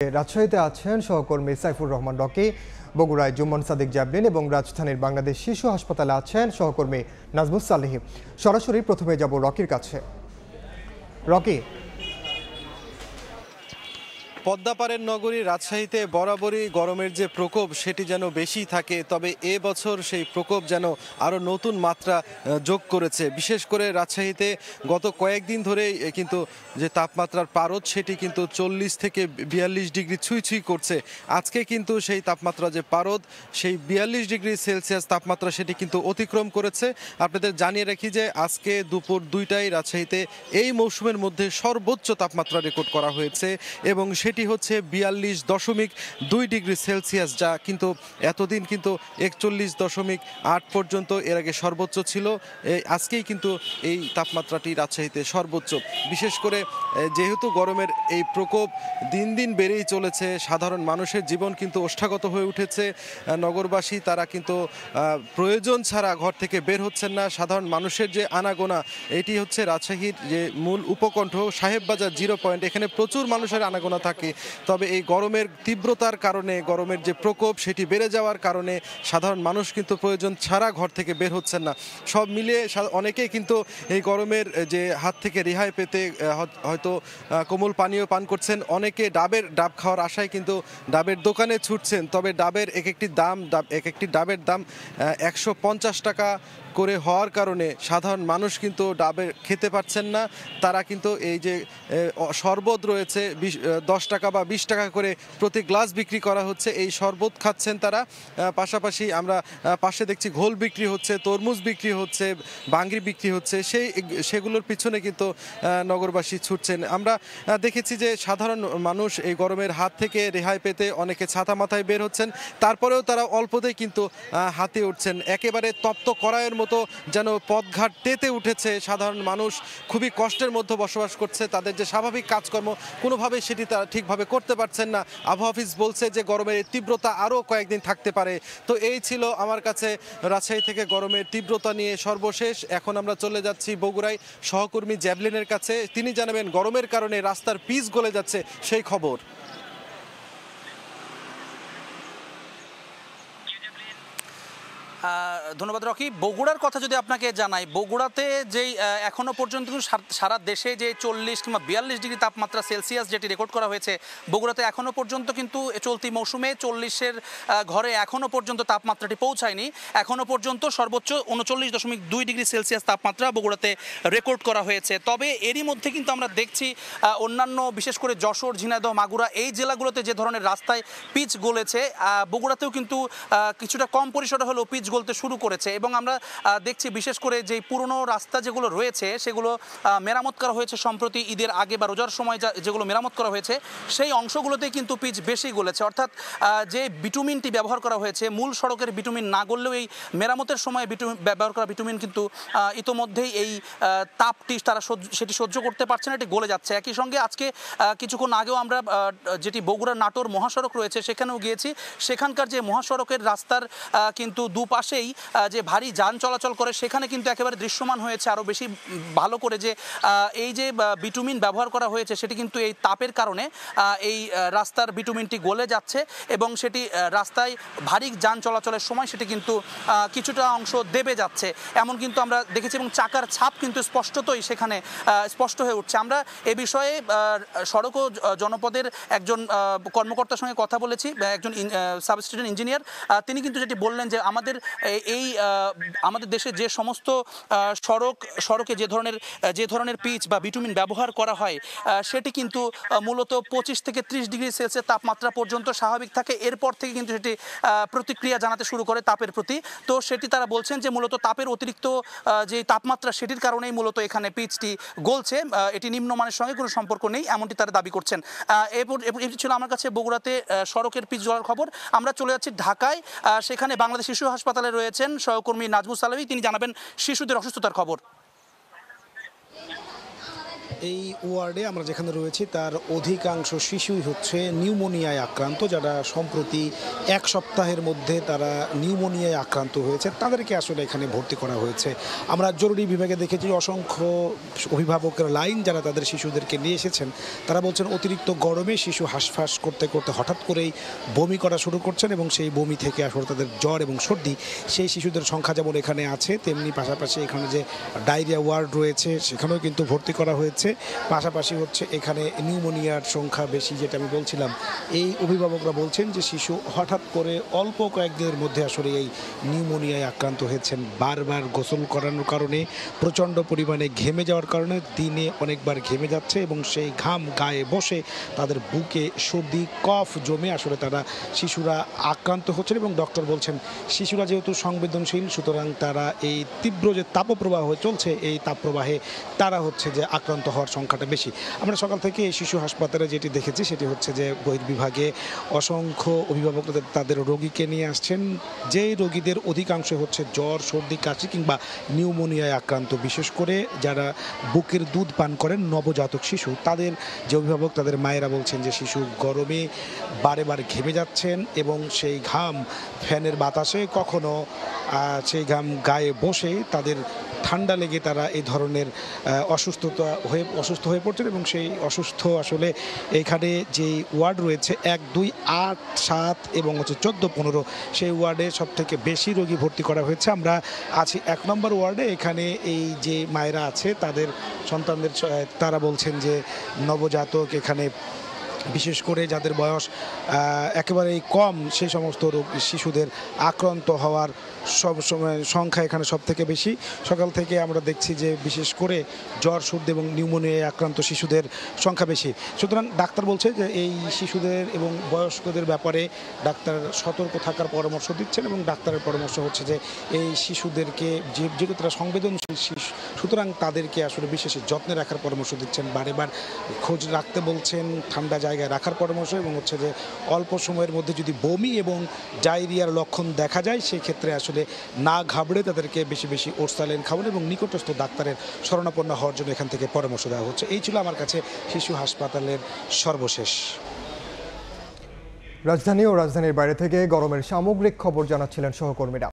রাজশাহীতে আছেন সহকর্মী সাইফুর রহমান রকি, বগুড়ায় জুম্মন সাদিক জ্যাভলিন এবং রাজধানীর বাংলাদেশ শিশু হাসপাতালে আছেন সহকর্মী নাজমুস সালেহী। সরাসরি প্রথমে যাব রকির কাছে। রকি, পদ্মাপাড়ের নগরী রাজশাহীতে বরাবরই গরমের যে প্রকোপ সেটি যেন বেশি থাকে, তবে এবছর সেই প্রকোপ যেন আরও নতুন মাত্রা যোগ করেছে। বিশেষ করে রাজশাহীতে গত কয়েকদিন ধরেই কিন্তু যে তাপমাত্রার পারদ সেটি কিন্তু 40 থেকে 42 ডিগ্রি ছুঁই করছে। আজকে কিন্তু সেই তাপমাত্রা যে পারদ সেই 42 ডিগ্রি সেলসিয়াস তাপমাত্রা সেটি কিন্তু অতিক্রম করেছে। আপনাদের জানিয়ে রাখি যে আজকে দুপুর 2টায় রাজশাহীতে এই মৌসুমের মধ্যে সর্বোচ্চ তাপমাত্রা রেকর্ড করা হয়েছে এবং সেটি হচ্ছে 42.2 ডিগ্রি সেলসিয়াস, যা কিন্তু এতদিন কিন্তু 41.8 পর্যন্ত এর আগে সর্বোচ্চ ছিল। আজকেই কিন্তু এই তাপমাত্রাটি রাজশাহীতে সর্বোচ্চ। বিশেষ করে যেহেতু গরমের এই প্রকোপ দিন দিন বেড়েই চলেছে, সাধারণ মানুষের জীবন কিন্তু ওষ্ঠাগত হয়ে উঠেছে। নগরবাসী তারা কিন্তু প্রয়োজন ছাড়া ঘর থেকে বের হচ্ছেন না। সাধারণ মানুষের যে আনাগোনা, এটি হচ্ছে রাজশাহীর যে মূল উপকণ্ঠ সাহেববাজার 0 পয়েন্ট, এখানে প্রচুর মানুষের আনাগোনা থাকে। তবে এই গরমের তীব্রতার কারণে, গরমের যে প্রকোপ সেটি বেড়ে যাওয়ার কারণে সাধারণ মানুষ কিন্তু প্রয়োজন ছাড়া ঘর থেকে বের হচ্ছেন না। সব মিলিয়ে অনেকেই কিন্তু এই গরমের যে হাত থেকে রেহাই পেতে হয়তো কোমল পানীয় পান করছেন, অনেকে ডাব খাওয়ার আশায় কিন্তু ডাবের দোকানে ছুটছেন। তবে ডাবের এক একটি ডাবের দাম 150 টাকা করে হওয়ার কারণে সাধারণ মানুষ কিন্তু ডাবের খেতে পারছেন না। তারা কিন্তু এই যে শরবত রয়েছে 10 টাকা বা 20 টাকা করে প্রতি গ্লাস বিক্রি করা হচ্ছে, এই শরবত খাচ্ছেন তারা। পাশাপাশি আমরা পাশে দেখছি ঘোল বিক্রি হচ্ছে, তরমুজ বিক্রি হচ্ছে, বাঙ্গি বিক্রি হচ্ছে, সেগুলোর পিছনে কিন্তু নগরবাসী ছুটছেন। আমরা দেখেছি যে সাধারণ মানুষ এই গরমের হাত থেকে রেহাই পেতে অনেকে ছাতা মাথায় বের হচ্ছেন, তারপরেও তারা অল্পতেই কিন্তু হাতে উঠছেন। একেবারে তপ্ত কড়াইয়ের মতো যেন পথঘাট তেতে উঠেছে। সাধারণ মানুষ খুবই কষ্টের মধ্যে বসবাস করছে, তাদের যে স্বাভাবিক কাজকর্ম কোনোভাবেই সেটি তারা ঠিকভাবে করতে পারছেন না। আবহাওয়া অফিস বলছে যে গরমের তীব্রতা আরও কয়েকদিন থাকতে পারে। তো এই ছিল আমার কাছে রাজশাহী থেকে গরমের তীব্রতা নিয়ে সর্বশেষ। এখন আমরা চলে যাচ্ছি বগুড়ায় সহকর্মী জ্যাভলিনের কাছে, তিনি জানাবেন গরমের কারণে রাস্তার পিচ গলে যাচ্ছে সেই খবর। ধন্যবাদ রকি। বগুড়ার কথা যদি আপনাকে জানাই, বগুড়াতে যেই এখনো পর্যন্ত সারা দেশে যে 40 কিংবা 42 ডিগ্রি তাপমাত্রা সেলসিয়াস যেটি রেকর্ড করা হয়েছে, বগুড়াতে এখনো পর্যন্ত কিন্তু চলতি মৌসুমে 40-এর ঘরে এখনো পর্যন্ত তাপমাত্রাটি পৌঁছায়নি। এখনো পর্যন্ত সর্বোচ্চ 39.2 ডিগ্রি সেলসিয়াস তাপমাত্রা বগুড়াতে রেকর্ড করা হয়েছে। তবে এরই মধ্যে কিন্তু আমরা দেখছি অন্যান্য বিশেষ করে যশোর, ঝিনাইদহ, মাগুরা এই জেলাগুলোতে যে ধরনের রাস্তায় পিচ গলেছে, বগুড়াতেও কিন্তু কিছুটা কম পরিসরে হলেও পিচ গলতে শুরু করেছে। এবং আমরা দেখছি বিশেষ করে যে পুরনো রাস্তা যেগুলো রয়েছে সেগুলো মেরামত করা হয়েছে সম্প্রতি ঈদের আগে বা রোজার সময় যেগুলো মেরামত করা হয়েছে সেই অংশগুলোতেই কিন্তু পিচ বেশি গলেছে। অর্থাৎ যে বিটুমিনটি ব্যবহার করা হয়েছে, মূল সড়কের বিটুমিন না গললেও এই মেরামতের সময় ব্যবহার করা বিটুমিন কিন্তু ইতোমধ্যেই এই তাপটি তারা সেটি সহ্য করতে পারছে না, এটি গলে যাচ্ছে। একই সঙ্গে আজকে কিছুক্ষণ আগেও আমরা যেটি বগুড়া নাটোর মহাসড়ক রয়েছে সেখানেও গিয়েছি। সেখানকার যে মহাসড়কের রাস্তার কিন্তু দুপাশেই যে ভারী যান চলাচল করে, সেখানে কিন্তু একেবারে দৃশ্যমান হয়েছে আরও বেশি ভালো করে যে এই যে বিটুমিন ব্যবহার করা হয়েছে সেটি কিন্তু এই তাপের কারণে এই রাস্তার বিটুমিনটি গলে যাচ্ছে এবং সেটি রাস্তায় ভারী যান চলাচলের সময় সেটি কিন্তু কিছুটা অংশ দেবে যাচ্ছে, এমন কিন্তু আমরা দেখেছি। এবং চাকার ছাপ কিন্তু স্পষ্টতই সেখানে স্পষ্ট হয়ে উঠছে। আমরা এ বিষয়ে সড়ক ও জনপদের একজন কর্মকর্তার সঙ্গে কথা বলেছি, একজন সাবস্টেশন ইঞ্জিনিয়ার। তিনি কিন্তু যেটি বললেন যে আমাদের দেশে যে সমস্ত সড়কে যে ধরনের পিচ বা বিটুমিন ব্যবহার করা হয় সেটি কিন্তু মূলত 25 থেকে 30 ডিগ্রি সেলসিয়াস তাপমাত্রা পর্যন্ত স্বাভাবিক থাকে। এরপর থেকে কিন্তু সেটি প্রতিক্রিয়া জানাতে শুরু করে তাপের প্রতি। তো সেটি তারা বলছেন যে মূলত তাপের অতিরিক্ত যে তাপমাত্রা সেটির কারণেই মূলত এখানে পিচটি গলছে, এটি নিম্নমানের সঙ্গে কোনো সম্পর্ক নেই, এমনটি তারা দাবি করছেন। এটি ছিল আমার কাছে বগুড়াতে সড়কের পিচ গলার খবর। আমরা চলে যাচ্ছি ঢাকায়, সেখানে বাংলাদেশ শিশু হাসপাতালে রয়েছেন সহকর্মী নাজমুস সালেহী, তিনি জানাবেন শিশুদের অসুস্থতার খবর। এই ওয়ার্ডে আমরা যেখানে রয়েছি তার অধিকাংশ শিশুই হচ্ছে নিউমোনিয়ায় আক্রান্ত, যারা সম্প্রতি এক সপ্তাহের মধ্যে তারা নিউমোনিয়ায় আক্রান্ত হয়েছে, তাদেরকে আসলে এখানে ভর্তি করা হয়েছে। আমরা জরুরি বিভাগে দেখেছি অসংখ্য অভিভাবকের লাইন, যারা তাদের শিশুদেরকে নিয়ে এসেছেন। তারা বলছেন অতিরিক্ত গরমে শিশু হাঁসফাঁস করতে করতে হঠাৎ করেই বমি করা শুরু করছেন এবং সেই বমি থেকে আসলে তাদের জ্বর এবং সর্দি। সেই শিশুদের সংখ্যা যেমন এখানে আছে, তেমনি পাশাপাশি এখানে যে ডায়রিয়া ওয়ার্ড রয়েছে সেখানেও কিন্তু ভর্তি করা হয়েছে। পাশাপাশি হচ্ছে এখানে নিউমোনিয়ার সংখ্যা বেশি, যেটা আমি বলছিলাম। এই অভিভাবকরা বলছেন যে শিশু হঠাৎ করে অল্প কয়েকদিনের মধ্যে আসলে এই নিউমোনিয়ায় আক্রান্ত হয়েছেন। বারবার গোসল করানোর কারণে, প্রচণ্ড পরিমাণে ঘেমে যাওয়ার কারণে দিনে অনেকবার ঘেমে যাচ্ছে এবং সেই ঘাম গায়ে বসে তাদের বুকে সর্দি কফ জমে আসলে তারা শিশুরা আক্রান্ত হচ্ছেন। এবং ডক্টর বলছেন শিশুরা যেহেতু সংবেদনশীল, সুতরাং তারা এই তীব্র যে তাপপ্রবাহ চলছে, এই তাপপ্রবাহে তারা হচ্ছে যে আক্রান্ত হওয়ার সংখ্যাটা বেশি। আমরা সকাল থেকে এই শিশু হাসপাতালে যেটি দেখেছি সেটি হচ্ছে যে বহির্বিভাগে অসংখ্য অভিভাবক তাদের রোগীকে নিয়ে আসছেন। যেই রোগীদের অধিকাংশ হচ্ছে জ্বর, সর্দি, কাশি কিংবা নিউমোনিয়ায় আক্রান্ত, বিশেষ করে যারা বুকের দুধ পান করেন, নবজাতক শিশু, তাদের যে অভিভাবক তাদের মায়েরা বলছেন যে শিশু গরমে বারে বারে ঘেমে যাচ্ছেন এবং সেই ঘাম ফ্যানের বাতাসে কখনো সেই ঘাম গায়ে বসে তাদের ঠান্ডা লেগে তারা এই ধরনের অসুস্থ হয়ে পড়ছেন। এবং সেই অসুস্থ আসলে এখানে যে ওয়ার্ড রয়েছে 1, 2, 8, 7 এবং হচ্ছে 14, 15, সেই ওয়ার্ডে সব থেকে বেশি রোগী ভর্তি করা হয়েছে। আমরা আছি 1 নম্বর ওয়ার্ডে। এখানে এই যে মায়েরা আছে তাদের সন্তানদের, তারা বলছেন যে নবজাতক এখানে বিশেষ করে যাদের বয়স একেবারেই কম, সেই সমস্ত শিশুদের আক্রান্ত হওয়ার সবসময় সংখ্যা এখানে সব থেকে বেশি। সকাল থেকে আমরা দেখছি যে বিশেষ করে জ্বর, সর্দি এবং নিউমোনিয়ায় আক্রান্ত শিশুদের সংখ্যা বেশি। সুতরাং ডাক্তার বলছে যে এই শিশুদের এবং বয়স্কদের ব্যাপারে ডাক্তার সতর্ক থাকার পরামর্শ দিচ্ছেন এবং ডাক্তারের পরামর্শ হচ্ছে যে এই শিশুদেরকে যেহেতু তারা সংবেদনশীল শিশু, সুতরাং তাদেরকে আসলে বিশেষ যত্নে রাখার পরামর্শ দিচ্ছেন। বারেবার খোঁজ রাখতে বলছেন, ঠান্ডা জায়গায় রাখার পরামর্শ, এবং হচ্ছে যে অল্প সময়ের মধ্যে যদি বমি এবং ডায়রিয়ার লক্ষণ দেখা যায় সেক্ষেত্রে আসলে না ঘাবড়ে তাদেরকে বেশি বেশি ওরসালাইন খাওয়ানো এবং নিকটস্থ ডাক্তারের শরণাপন্ন হওয়ার জন্য এখান থেকে পরামর্শ দেওয়া হচ্ছে। এই ছিল আমার কাছে শিশু হাসপাতালের সর্বশেষ। রাজধানী ও রাজধানীর বাইরে থেকে গরমের সামগ্রিক খবর জানাচ্ছিলেন সহকর্মীরা।